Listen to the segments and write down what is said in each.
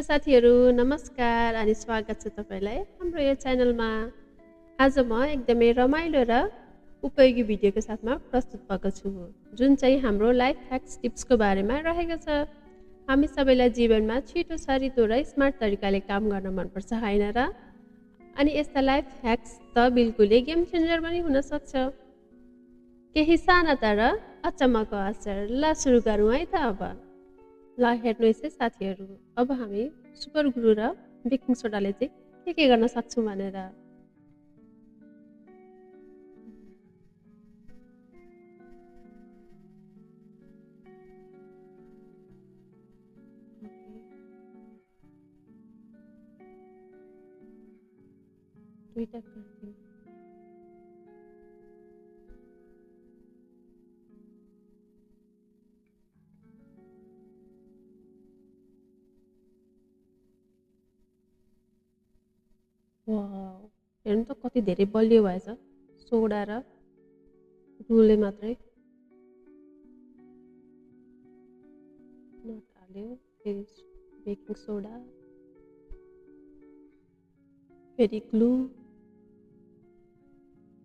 साथीहरू नमस्कार अनि स्वागत छ तपाईँलाई हाम्रो यो च्यानलमा। आज म एकदमै रमाइलो र उपयोगी भिडियोको साथमा प्रस्तुत भएको छु, जुन चाहिँ हाम्रो लाइफ ह्याक्स टिप्सको बारेमा रहेको छ। हामी सबैलाई जीवनमा छिटो छरितो र स्मार्ट तरिकाले काम गर्न मनपर्छ, होइन र? अनि यस्ता लाइफ ह्याक्स त बिल्कुलै गेम चेन्जर पनि हुन सक्छ। केही साना तर अचम्मको असर। ल सुरु गरौँ है त अब। ल हेर्नुहोस् है साथीहरू, अब हामी सुपर ग्लु र बेकिङ सोडाले चाहिँ के गर्न सक्छौँ भनेर। दुईटा काट्यौँ। वाउ, हेर्नु त कति धेरै बलियो भएछ सोडा र ग्लुले मात्रै। नट हाल्यो, फेरि बेकिङ सोडा, फेरि ग्लु।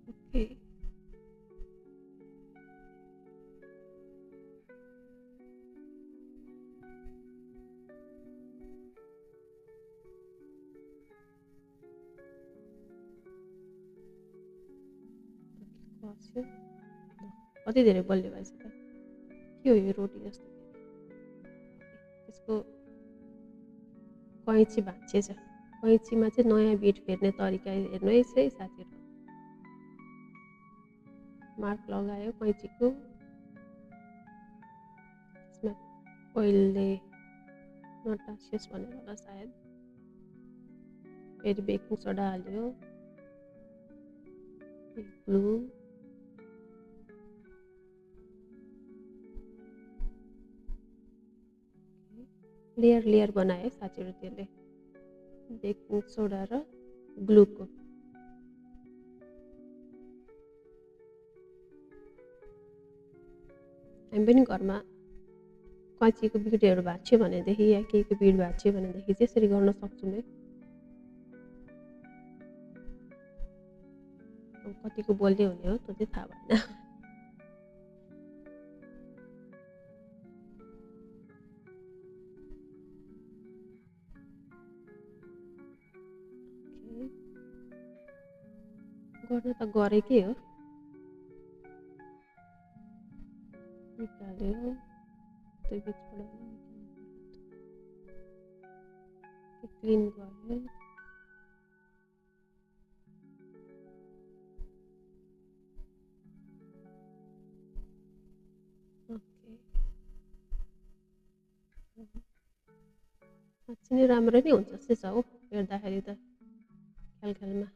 ओके, बस्यो। कति धेरै बलियो भएछ त। के हो यो रोटी जस्तो? यसको कैँची भाँचिएछ। कैँचीमा चाहिँ नयाँ बिट फेर्ने तरिका हेर्नुहोस् है साथीहरू। मार्क लगायो कैँचीको, त्यसमा ओइलले नटासियोस् भनेर होला सायद। फेरि बेकिङ सोडा हाल्यो, ग्लु, लेयर लेयर बनायो साथीहरू त्यसले, बेकिङ सोडा र ग्लुको। हामी पनि घरमा कैँचीको बिटहरू भाँच्यो भनेदेखि या केहीको बिट भाँच्यो भनेदेखि चाहिँ यसरी गर्न सक्छौँ है। अब कतिको बलियो हुने हो त्यो चाहिँ थाहा भएन। गर्न त गरेकै हो। निकाल्यो त्यो बिचबाट क्लिन गर्यो। ओके, साँच्चै नै राम्रो नै हुन्छ जस्तै छ हो हेर्दाखेरि त ख्यालमा।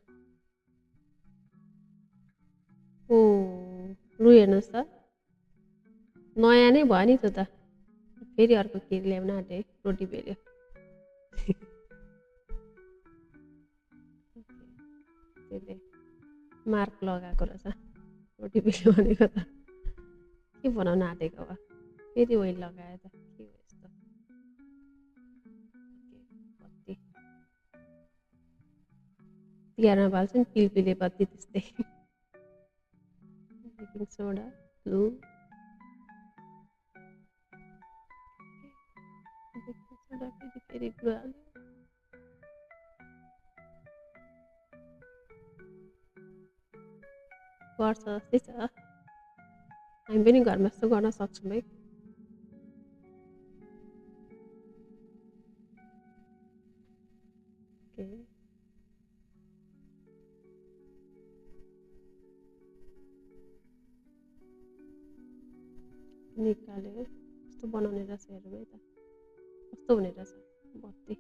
ओ लु हेर्नुहोस् त, नयाँ नै भयो नि त्यो त। फेरि अर्को के ल्याउन आँट्यो है, रोटी बेल्यो। त्यसले मार्क लगाएको रहेछ रोटी बेल्यो भनेको त। के बनाउन आँटेको अब, फेरि ओइल लगायो त के हो यस्तो। बत्ती तिहारमा बाल्छ नि पिलपिले बत्ती त्यस्तै। Baking soda, glue, baking soda फेरि ग्लु हाल्यो। गर्छ जस्तै छ, हामी पनि घरमा यस्तो गर्न सक्छौँ है। ओके, निकाल्यो। कस्तो बनाउने रहेछ हेरौँ है त, कस्तो हुने रहेछ बत्ती।